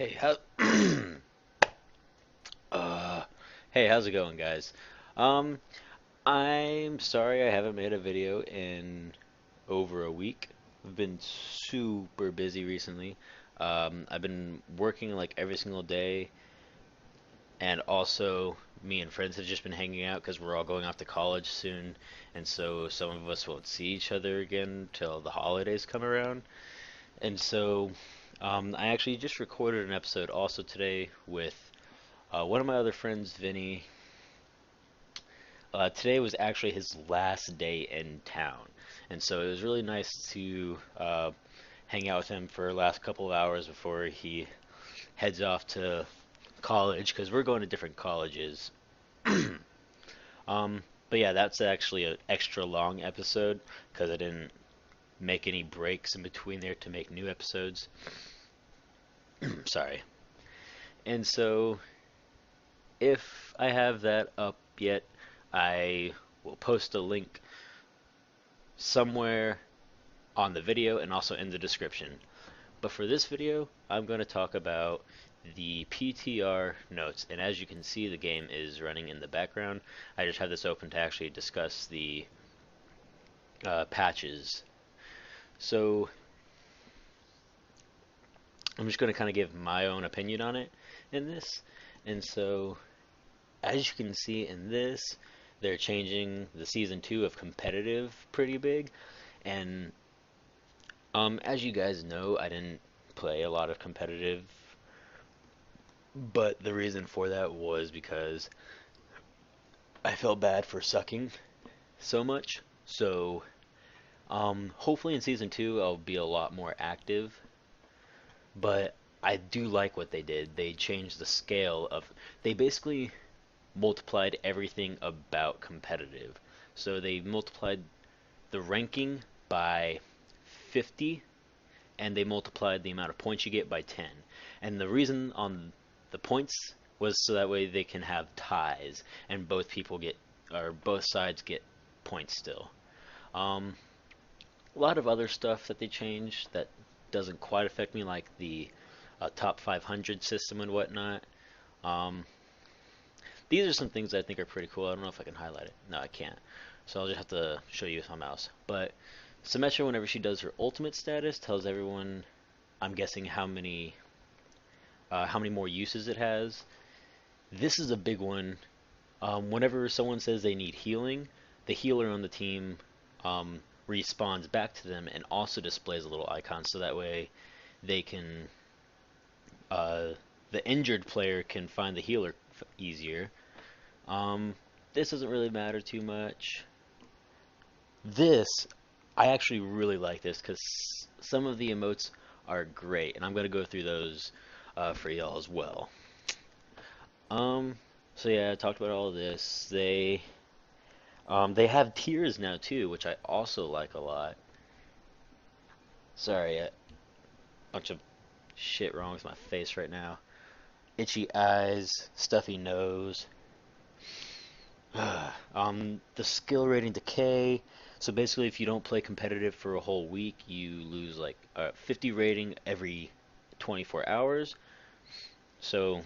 Hey, how uh hey, how's it going, guys? Um, I'm sorry I haven't made a video in over a week. I've been super busy recently. I've been working like every single day, and also me and friends have just been hanging out because we're all going off to college soon, and so some of us won't see each other again till the holidays come around. And so, I actually just recorded an episode also today with one of my other friends, Vinny. Today was actually his last day in town, and so it was really nice to hang out with him for the last couple of hours before he heads off to college because we're going to different colleges. But yeah, that's actually an extra long episode because I didn't make any breaks in between there to make new episodes. Sorry. And so if I have that up yet, I will post a link somewhere on the video and also in the description. But for this video, I'm going to talk about the PTR notes. And as you can see, the game is running in the background. I just have this open to actually discuss the patches. So I'm just going to kind of give my own opinion on it in this. And so as you can see in this, they're changing the season 2 of competitive pretty big. And as you guys know, I didn't play a lot of competitive, but the reason for that was because I felt bad for sucking so much. So, hopefully in season 2 I'll be a lot more active, but I do like what they did. They changed the scale of, they basically multiplied everything about competitive. So they multiplied the ranking by 50 and they multiplied the amount of points you get by 10. And the reason on the points was so that way they can have ties and both people get or both sides get points still. Um, a lot of other stuff that they changed that doesn't quite affect me, like the top 500 system and whatnot. Um, these are some things that I think are pretty cool. I don't know if I can highlight it. No, I can't. So I'll just have to show you with my mouse. But Symmetra, whenever she does her ultimate status, tells everyone, I'm guessing how many more uses it has. This is a big one. Whenever someone says they need healing, the healer on the team um, respawns back to them and also displays a little icon, so that way they can uh, the injured player can find the healer easier. Um, this doesn't really matter too much. This, I actually really like this because some of the emotes are great, and I'm going to go through those for y'all as well. Um, so yeah, I talked about all of this. They have tiers now too, which I also like a lot. Sorry, a bunch of shit wrong with my face right now. Itchy eyes, stuffy nose. The skill rating decay. So basically, if you don't play competitive for a whole week, you lose like 50 rating every 24 hours. So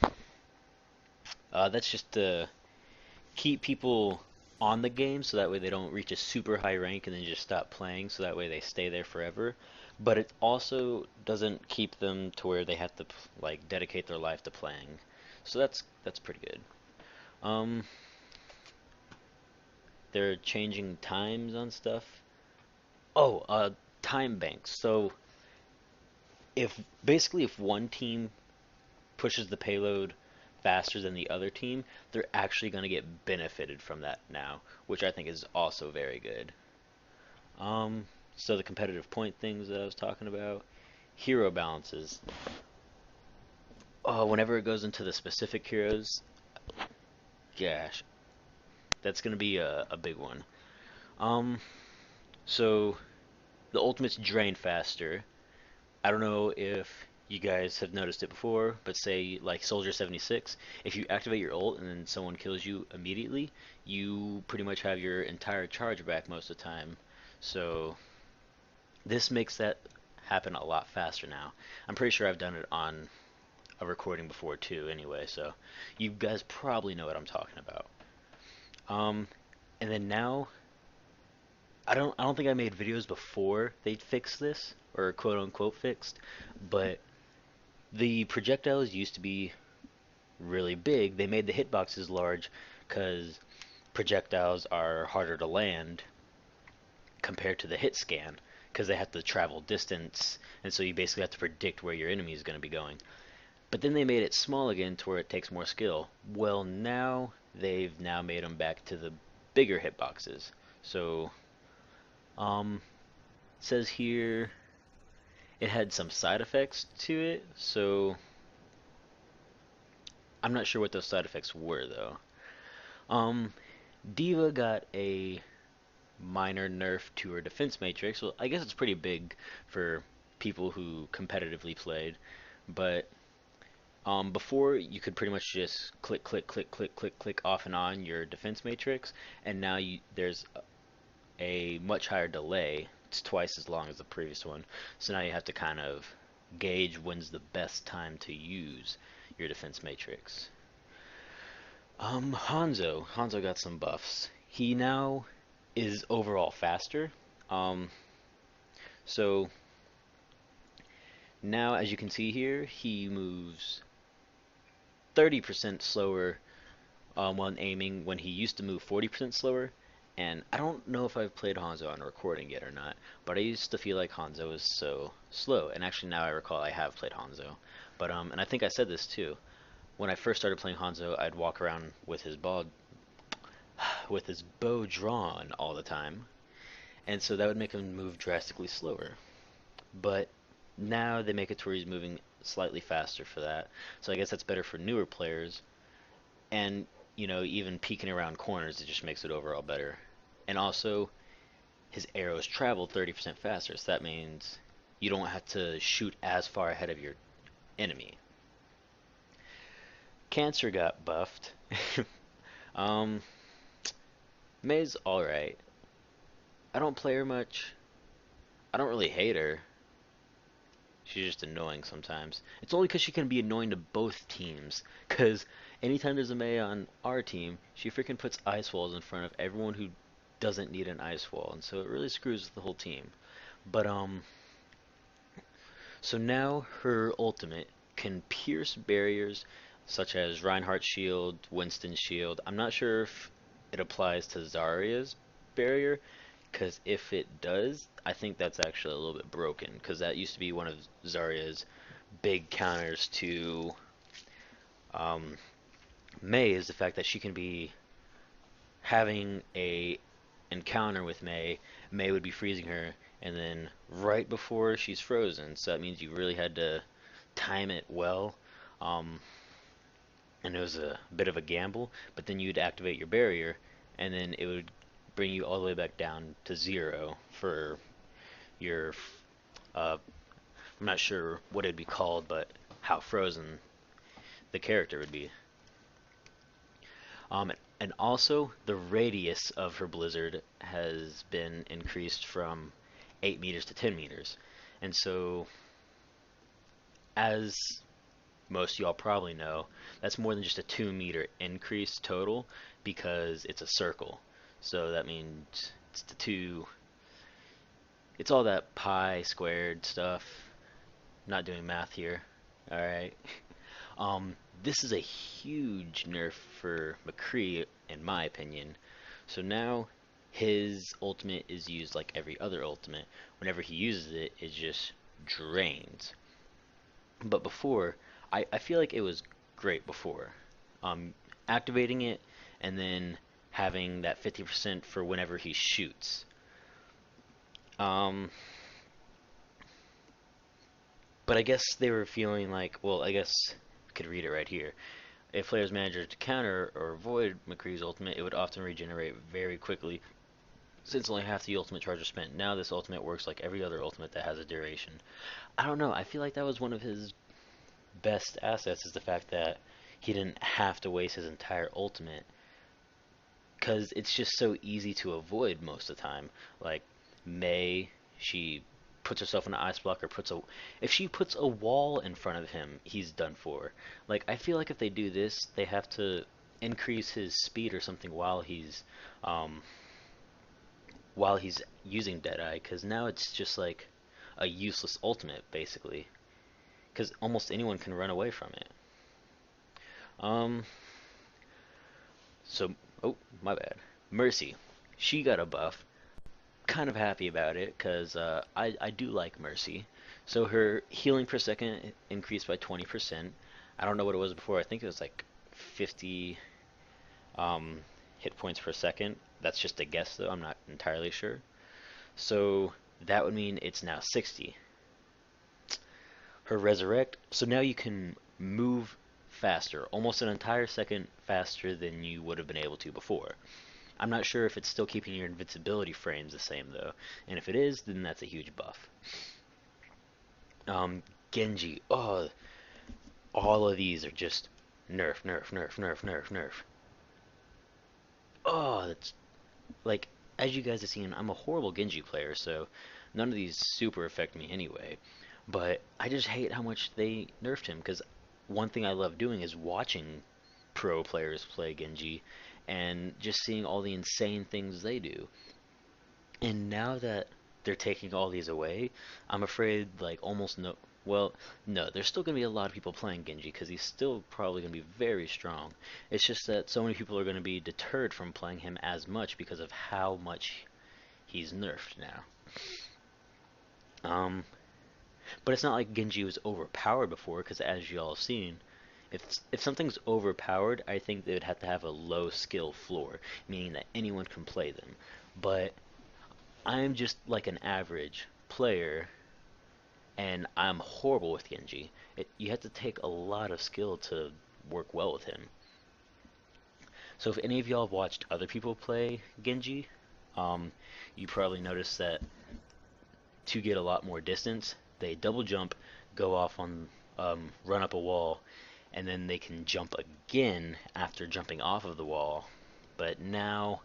that's just to keep people on the game, so that way they don't reach a super high rank and then just stop playing. So that way they stay there forever. But it also doesn't keep them to where they have to like dedicate their life to playing. So that's pretty good. Um, they're changing times on stuff. Oh, time banks. So if one team pushes the payload faster than the other team, they're actually going to get benefited from that now, which I think is also very good. Um, so the competitive point things that I was talking about, hero balances. Whenever it goes into the specific heroes, gosh, that's going to be a big one. Um, so the ultimates drain faster. I don't know if you guys have noticed it before, but say like Soldier 76, if you activate your ult and then someone kills you immediately, you pretty much have your entire charge back most of the time. So this makes that happen a lot faster now. I'm pretty sure I've done it on a recording before too, anyway. So you guys probably know what I'm talking about. Um, and then now I don't think I made videos before they fixed this or quote unquote fixed, but the projectiles used to be really big. They made the hitboxes large because projectiles are harder to land compared to the hit scan because they have to travel distance, and so you basically have to predict where your enemy is going to be going. But then they made it small again to where it takes more skill. Well, now they've now made them back to the bigger hitboxes. So, says here it had some side effects to it, so I'm not sure what those side effects were though. Um, Diva got a minor nerf to her defense matrix. Well, I guess it's pretty big for people who competitively played, but before you could pretty much just click, click, click, click, click, click off and on your defense matrix, and now there's a much higher delay. It's twice as long as the previous one, so now you have to kind of gauge when's the best time to use your defense matrix. Hanzo got some buffs. He now is overall faster. Um, so now, as you can see here, he moves 30% slower when aiming when he used to move 40% slower. And I don't know if I've played Hanzo on a recording yet or not, but I used to feel like Hanzo was so slow. And actually, now I recall I have played Hanzo. But and I think I said this too. When I first started playing Hanzo, I'd walk around with his bow drawn all the time, and so that would make him move drastically slower. But now they make it to where he's moving slightly faster for that. So I guess that's better for newer players. And, even peeking around corners, it just makes it overall better. And also, his arrows travel 30% faster, so that means you don't have to shoot as far ahead of your enemy. Cancer got buffed. um, May's alright. I don't play her much. I don't really hate her. She's just annoying sometimes. It's only because she can be annoying to both teams. Because anytime there's a Mei on our team, she freaking puts ice walls in front of everyone who doesn't need an ice wall, and so it really screws the whole team. But so now her ultimate can pierce barriers such as Reinhardt's shield, Winston's shield. I'm not sure if it applies to Zarya's barrier, because if it does, I think that's actually a little bit broken, because that used to be one of Zarya's big counters to um, Mei, is the fact that she can be having a encounter with Mei. Mei would be freezing her, and then right before she's frozen, so that means you really had to time it well. Um, and it was a bit of a gamble, but then you'd activate your barrier, and then it would bring you all the way back down to zero for your I'm not sure what it'd be called, but how frozen the character would be. And also the radius of her blizzard has been increased from 8 meters to 10 meters. And so, as most of y'all probably know, that's more than just a 2-meter increase total because it's a circle. So that means it's all that pi squared stuff. Not doing math here. Alright. This is a huge nerf for McCree, in my opinion. So now his ultimate is used like every other ultimate. Whenever he uses it, it just drains. But before, I feel like it was great before. Um, Activating it and then having that 50% for whenever he shoots. Um, but I guess they were feeling like, well, I guess I could read it right here. If players managed to counter or avoid McCree's ultimate, it would often regenerate very quickly, since only half the ultimate charge was spent. Now this ultimate works like every other ultimate that has a duration. I don't know, I feel like that was one of his best assets, is the fact that he didn't have to waste his entire ultimate, because it's just so easy to avoid most of the time. Like, Mei, she puts herself in an ice block or puts a if she puts a wall in front of him, he's done for. Like I feel like if they do this, they have to increase his speed or something um while he's using Deadeye, because now it's just like a useless ultimate basically, because almost anyone can run away from it. Um, so oh my bad. Mercy, she got a buff. Kind of happy about it because I do like Mercy. So her healing per second increased by 20%. I don't know what it was before. I think it was like 50 um, hit points per second. That's just a guess though. I'm not entirely sure. So that would mean it's now 60. Her resurrect. So now you can move faster, almost an entire second faster than you would have been able to before. I'm not sure if it's still keeping your invincibility frames the same though, and if it is, then that's a huge buff. Genji, oh, all of these are just nerf, nerf, nerf, nerf, nerf, nerf. Oh, that's like, as you guys have seen, I'm a horrible Genji player, so none of these super affect me anyway. But I just hate how much they nerfed him, because one thing I love doing is watching pro players play Genji and just seeing all the insane things they do. And now that they're taking all these away, I'm afraid like almost no. Well, no, there's still going to be a lot of people playing Genji because he's still probably going to be very strong. It's just that so many people are going to be deterred from playing him as much because of how much he's nerfed now. Um, but it's not like Genji was overpowered before, because as y'all have seen, if something's overpowered, I think they would have to have a low skill floor, meaning that anyone can play them. But I'm just like an average player, and I'm horrible with Genji. You have to take a lot of skill to work well with him. So if any of y'all have watched other people play Genji, um, you probably noticed that to get a lot more distance, they double jump, go off on, run up a wall, and then they can jump again after jumping off of the wall. But now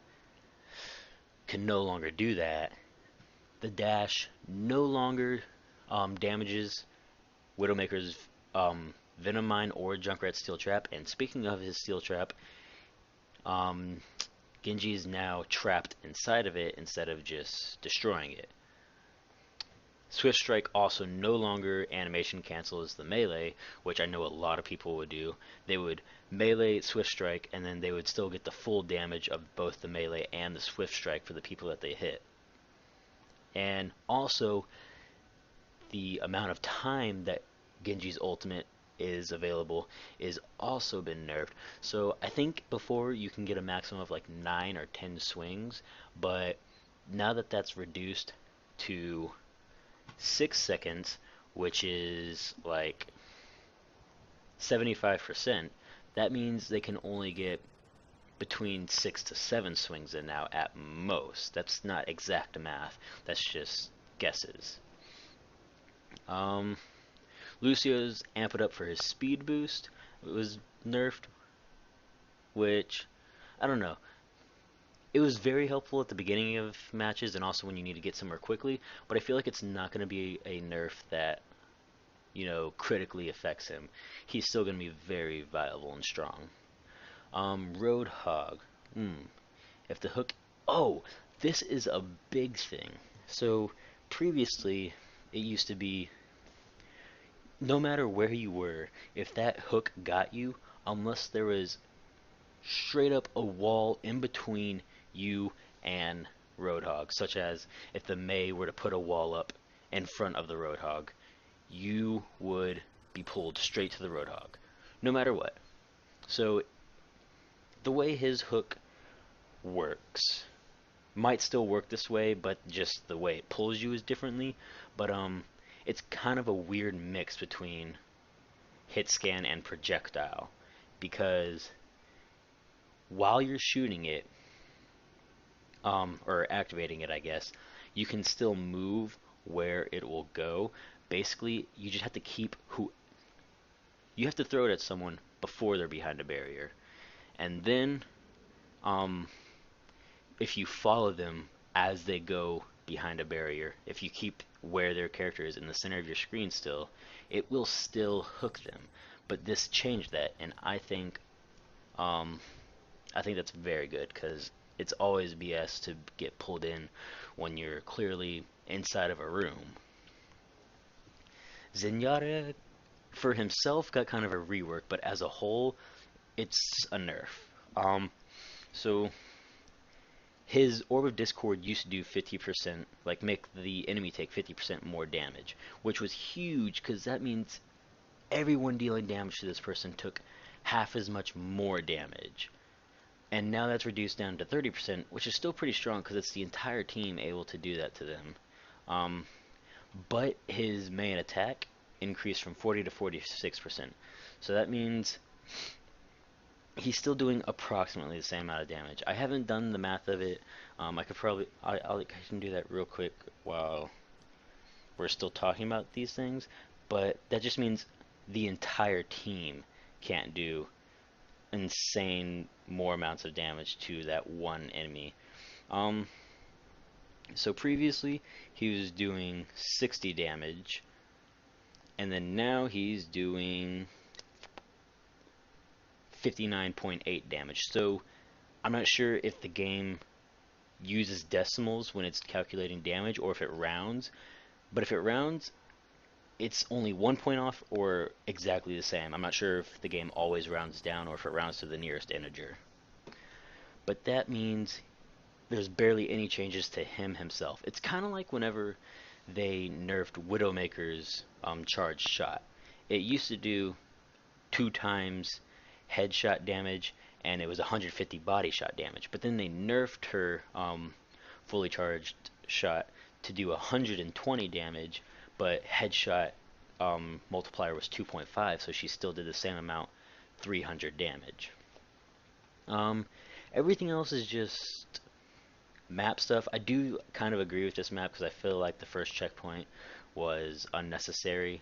can no longer do that. The dash no longer damages Widowmaker's Venom Mine or Junkrat's Steel Trap. And speaking of his Steel Trap, um, Genji is now trapped inside of it instead of just destroying it. Swift Strike also no longer animation cancels the melee, which I know a lot of people would do. They would melee Swift Strike, and then they would still get the full damage of both the melee and the Swift Strike for the people that they hit. And also, the amount of time that Genji's ultimate is available is also been nerfed. So I think before you can get a maximum of like 9 or 10 swings, but now that that's reduced to 6 seconds, which is like 75%, that means they can only get between 6 to 7 swings in now at most. That's not exact math, that's just guesses. Um, Lucio's amp it up for his speed boost. It was nerfed, which I don't know. It was very helpful at the beginning of matches and also when you need to get somewhere quickly, but I feel like it's not going to be a nerf that, critically affects him. He's still going to be very viable and strong. Roadhog. If the hook. Oh, this is a big thing. So previously, it used to be no matter where you were, if that hook got you, unless there was straight up a wall in between you and Roadhog, such as if the Mei were to put a wall up in front of the Roadhog, you would be pulled straight to the Roadhog, no matter what. So the way his hook works might still work this way, but just the way it pulls you is differently. But it's kind of a weird mix between hit scan and projectile, because while you're shooting it, or activating it, I guess, you can still move where it will go. Basically, you just have to you have to throw it at someone before they're behind a barrier, and then um, if you follow them as they go behind a barrier, if you keep where their character is in the center of your screen still, it will still hook them. But this changed that, and um, I think that's very good because it's always BS to get pulled in when you're clearly inside of a room. Zenyatta, for himself, got kind of a rework, but as a whole, it's a nerf. Um, so his Orb of Discord used to do 50%, like make the enemy take 50% more damage, which was huge because that means everyone dealing damage to this person took half as much more damage. And now that's reduced down to 30%, which is still pretty strong because it's the entire team able to do that to them. Um, but his main attack increased from 40 to 46%. So that means he's still doing approximately the same amount of damage. I haven't done the math of it. I could probably I can do that real quick while we're still talking about these things. But that just means the entire team can't do insane more amounts of damage to that one enemy. Um, so previously he was doing 60 damage, and then now he's doing 59.8 damage. So I'm not sure if the game uses decimals when it's calculating damage or if it rounds, but if it rounds, it's only 1 point off or exactly the same. I'm not sure if the game always rounds down or if it rounds to the nearest integer. But that means there's barely any changes to him himself. It's kind of like whenever they nerfed Widowmaker's charged shot. It used to do 2 times headshot damage and it was 150 body shot damage. But then they nerfed her fully charged shot to do 120 damage, but headshot multiplier was 2.5, so she still did the same amount, 300 damage. Um, Everything else is just map stuff. I do kind of agree with this map because I feel like the first checkpoint was unnecessary.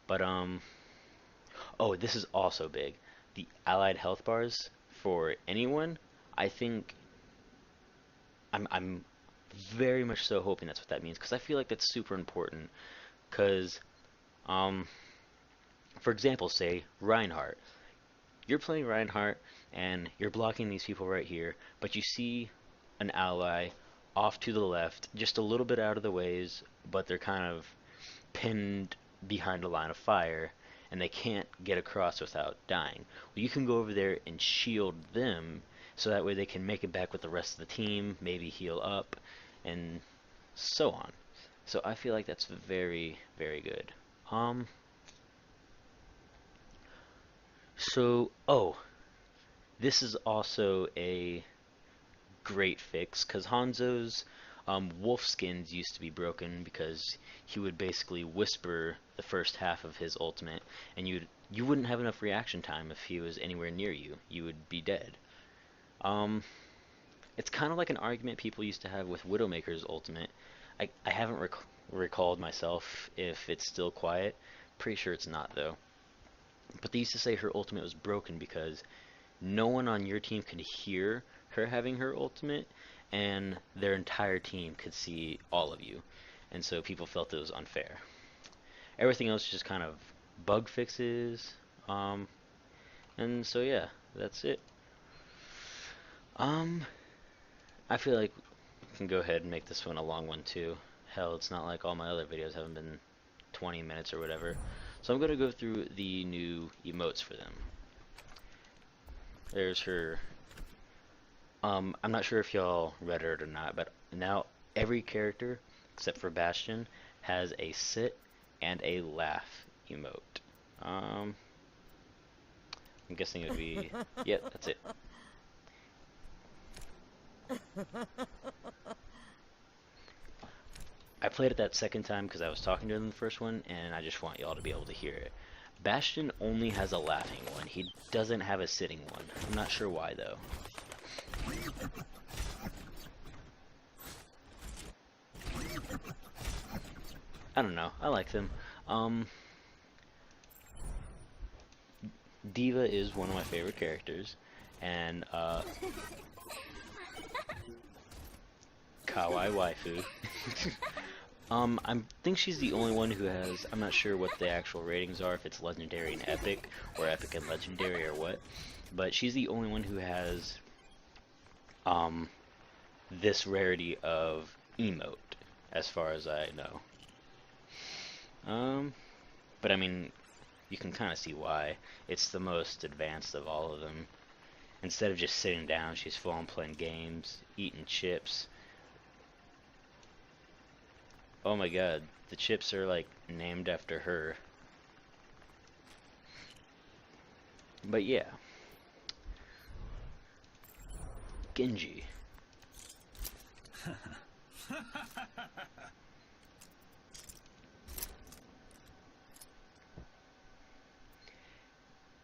But oh, this is also big. The allied health bars for anyone. I think I'm very much so hoping that's what that means because I feel like that's super important. Because um, for example, say Reinhardt. You're playing Reinhardt and you're blocking these people right here, but you see an ally off to the left, just a little bit out of the ways, but they're kind of pinned behind a line of fire and they can't get across without dying. Well, you can go over there and shield them so that way they can make it back with the rest of the team, maybe heal up, and so on. So I feel like that's very, very good. Um, oh, this is also a great fix because Hanzo's wolf skins used to be broken because he would basically whisper the first half of his ultimate, and you wouldn't have enough reaction time if he was anywhere near you. You would be dead. Um, it's kind of like an argument people used to have with Widowmaker's ultimate. I haven't recalled myself if it's still quiet. Pretty sure it's not though. But they used to say her ultimate was broken because no one on your team could hear her having her ultimate, and their entire team could see all of you. And so people felt it was unfair. Everything else is just kind of bug fixes. Um, and so yeah, that's it. Um, I feel like we can go ahead and make this one a long one too. Hell, it's not like all my other videos haven't been 20 minutes or whatever. So I'm going to go through the new emotes for them. There's her. I'm not sure if y'all read it or not, but now every character except for Bastion has a sit and a laugh emote. I'm guessing it would be. Yep, that's it. I played it that second time because I was talking to him in the first one, and I just want y'all to be able to hear it. Bastion only has a laughing one. He doesn't have a sitting one. I'm not sure why though. I don't know. I like them. Diva is one of my favorite characters, and kawaii waifu. I think she's the only one who has, I'm not sure what the actual ratings are, if it's legendary and epic, or epic and legendary, or what, but she's the only one who has, this rarity of emote, as far as I know. But I mean, you can kind of see why. It's the most advanced of all of them. Instead of just sitting down, she's full on playing games, eating chips. Oh my god, the chips are like named after her. But yeah. Genji.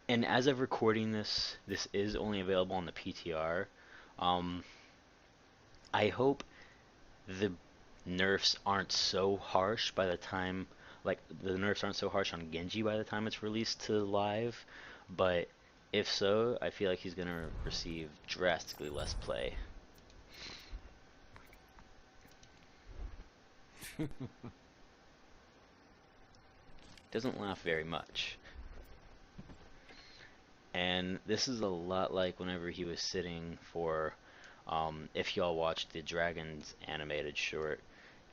And as of recording this, this is only available on the PTR. I hope the nerfs aren't so harsh by the time, like, the nerfs aren't so harsh on Genji by the time it's released to live, but if so, I feel like he's gonna receive drastically less play. Doesn't laugh very much. And this is a lot like whenever he was sitting for, if y'all watched the Dragons animated short,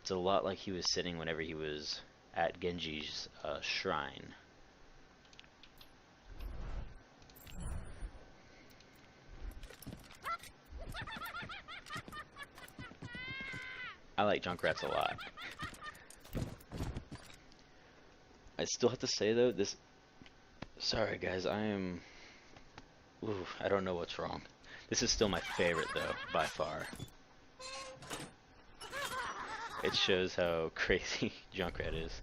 it's a lot like he was sitting whenever he was at Genji's shrine. I like Junkrats a lot. I still have to say though, this... Sorry guys, I am... Ooh, I don't know what's wrong. This is still my favorite though, by far. It shows how crazy Junkrat is.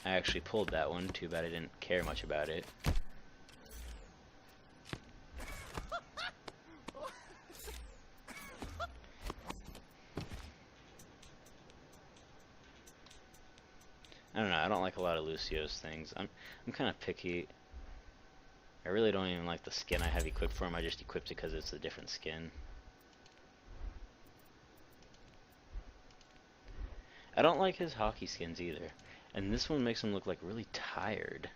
I actually pulled that one, too bad I didn't care much about it. I don't know, I don't like a lot of Lucio's things. I'm kind of picky. I really don't even like the skin I have equipped for him, I just equipped it because it's a different skin. I don't like his hockey skins either. And this one makes him look like really tired.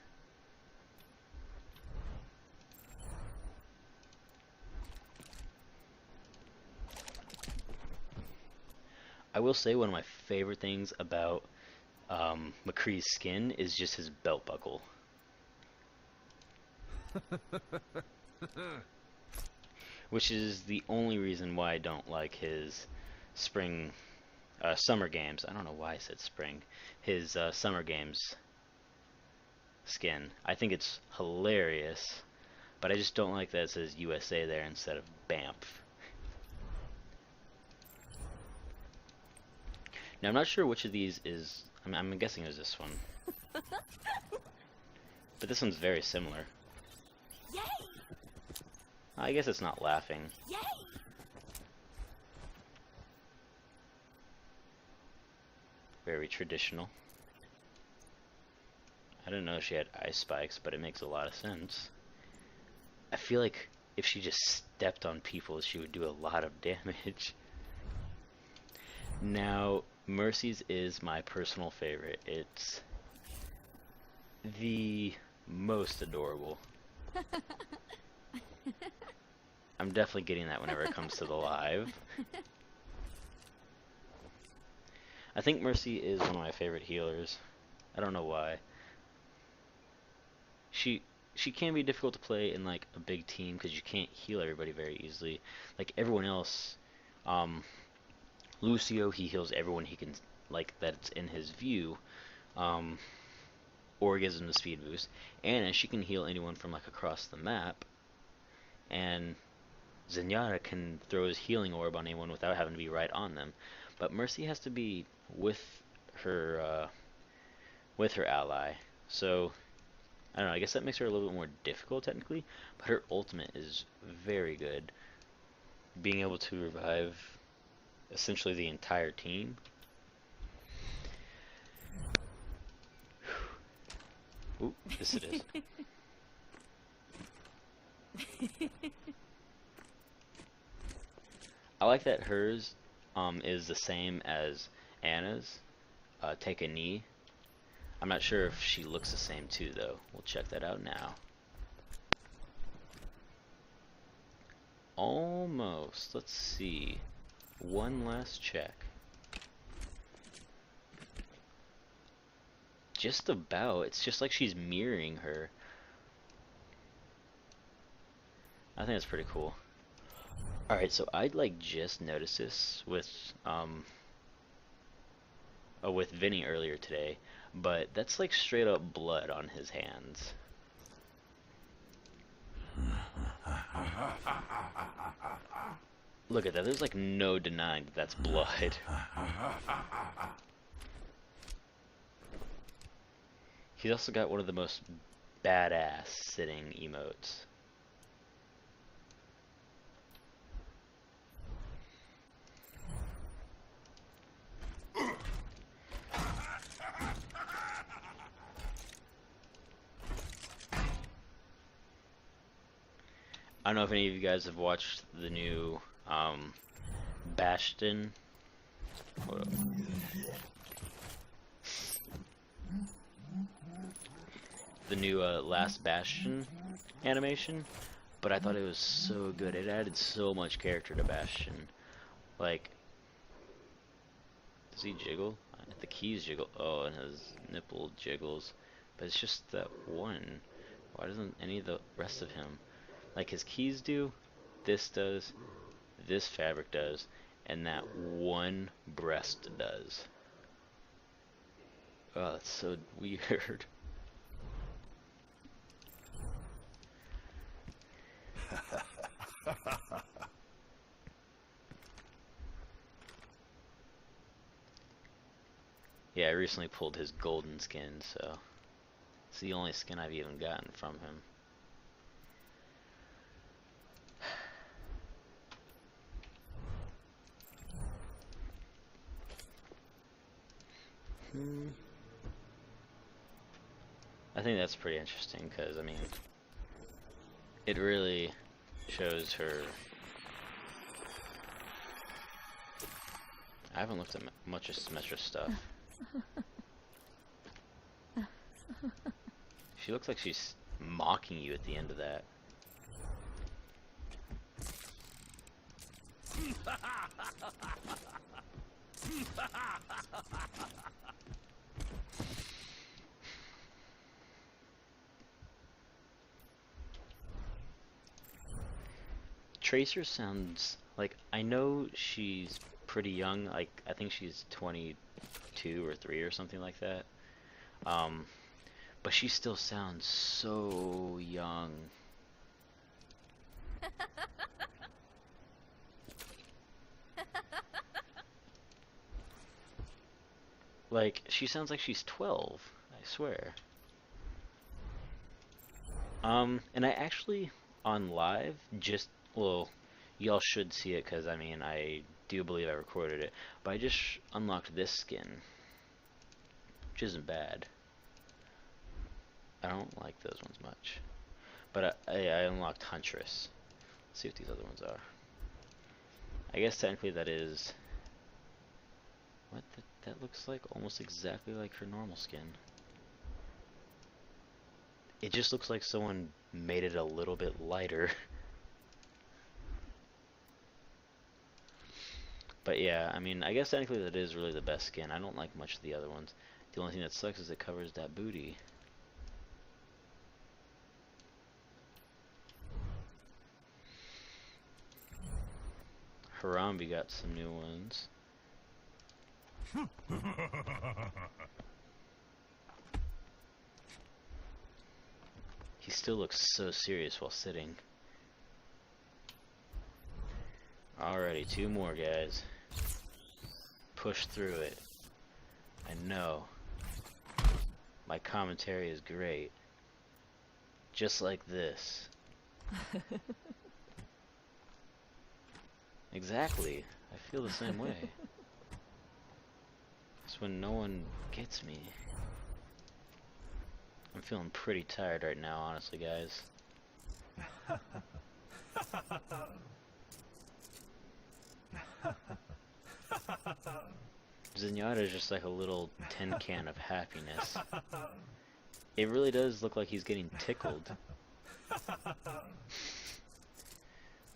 I will say one of my favorite things about McCree's skin is just his belt buckle. Which is the only reason why I don't like his summer games. I don't know why I said spring. His summer games skin. I think it's hilarious, but I just don't like that it says USA there instead of Banff. Now I'm not sure which of these is. I'm guessing it was this one. But this one's very similar. Yay! I guess it's not laughing. Yay! Very traditional. I didn't know she had ice spikes, but it makes a lot of sense. I feel like if she just stepped on people, she would do a lot of damage. Now, Mercy's is my personal favorite. It's the most adorable. I'm definitely getting that whenever it comes to the live. I think Mercy is one of my favorite healers. I don't know why. She can be difficult to play in like a big team because you can't heal everybody very easily. Like everyone else, Lucio, he heals everyone he can, like, that's in his view, or gives them the speed boost. Anna, she can heal anyone from like across the map, and Zenyatta can throw his healing orb on anyone without having to be right on them. But Mercy has to be with her ally. So I don't know. I guess that makes her a little bit more difficult technically, but her ultimate is very good. Being able to revive essentially the entire team. Ooh, yes it is. I like that hers is the same as Anna's. Take a knee. I'm not sure if she looks the same too, though. We'll check that out now. Almost. Let's see. One last check. Just about. It's just like she's mirroring her. I think that's pretty cool. Alright, so I'd like just noticed this with Vinny earlier today, but that's like straight up blood on his hands. Look at that, there's like no denying that that's blood. He's also got one of the most badass sitting emotes. I don't know if any of you guys have watched the new Bastion. Hold up. The new Last Bastion animation, but I thought it was so good. It added so much character to Bastion. Like, does he jiggle? The keys jiggle. Oh, and his nipple jiggles. But it's just that one. Why doesn't any of the rest of him? Like his keys do, this does, this fabric does, and that one breast does. Oh, that's so weird. Yeah, I recently pulled his golden skin, so it's the only skin I've even gotten from him. I think that's pretty interesting because, I mean, it really shows her. I haven't looked at much of Symmetra stuff. She looks like she's mocking you at the end of that. Tracer sounds like, I know she's pretty young, like I think she's 22 or 3 or something like that. But she still sounds so young. Like, she sounds like she's 12, I swear. And I actually, on live, just, well, y'all should see it, because, I mean, I do believe I recorded it, but I just unlocked this skin, which isn't bad. I don't like those ones much. But I unlocked Huntress. Let's see what these other ones are. I guess technically that is... What? That looks like almost exactly like her normal skin. It just looks like someone made it a little bit lighter. But yeah, I mean, I guess technically that is really the best skin. I don't like much of the other ones. The only thing that sucks is it covers that booty. Harambe got some new ones. He still looks so serious while sitting. Alrighty, 2 more, guys. Push through it. I know. My commentary is great. Just like this. Exactly. I feel the same way. It's when no one gets me. I'm feeling pretty tired right now, honestly, guys. Zenyatta is just like a little tin can of happiness. It really does look like he's getting tickled.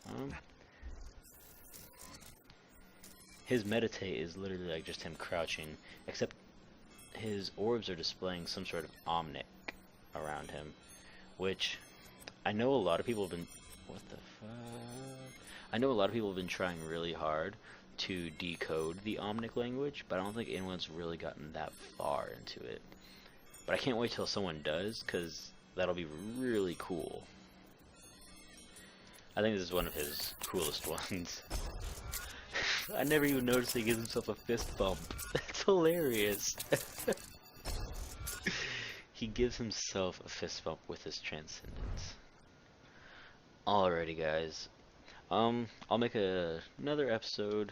Um, his meditate is literally like just him crouching, except his orbs are displaying some sort of omnic around him, which I know a lot of people have been. What the fuck? I know a lot of people have been trying really hard to decode the omnic language, but I don't think anyone's really gotten that far into it. But I can't wait till someone does, because that'll be really cool. I think this is one of his coolest ones. I never even noticed he gives himself a fist bump. That's hilarious. He gives himself a fist bump with his transcendence. Alrighty, guys. I'll make another episode.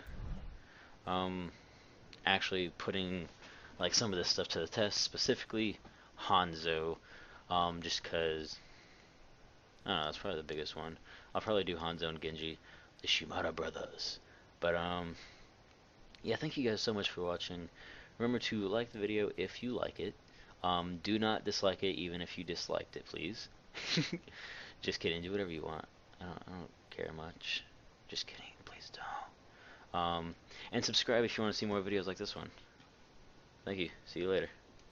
Actually putting like some of this stuff to the test, specifically Hanzo. Just cause I don't know, that's probably the biggest one. I'll probably do Hanzo and Genji, the Shimada brothers. But yeah, thank you guys so much for watching. Remember to like the video if you like it. Do not dislike it even if you disliked it, please. Just kidding, do whatever you want. I don't care much. Just kidding, please don't. And subscribe if you want to see more videos like this one. Thank you. See you later.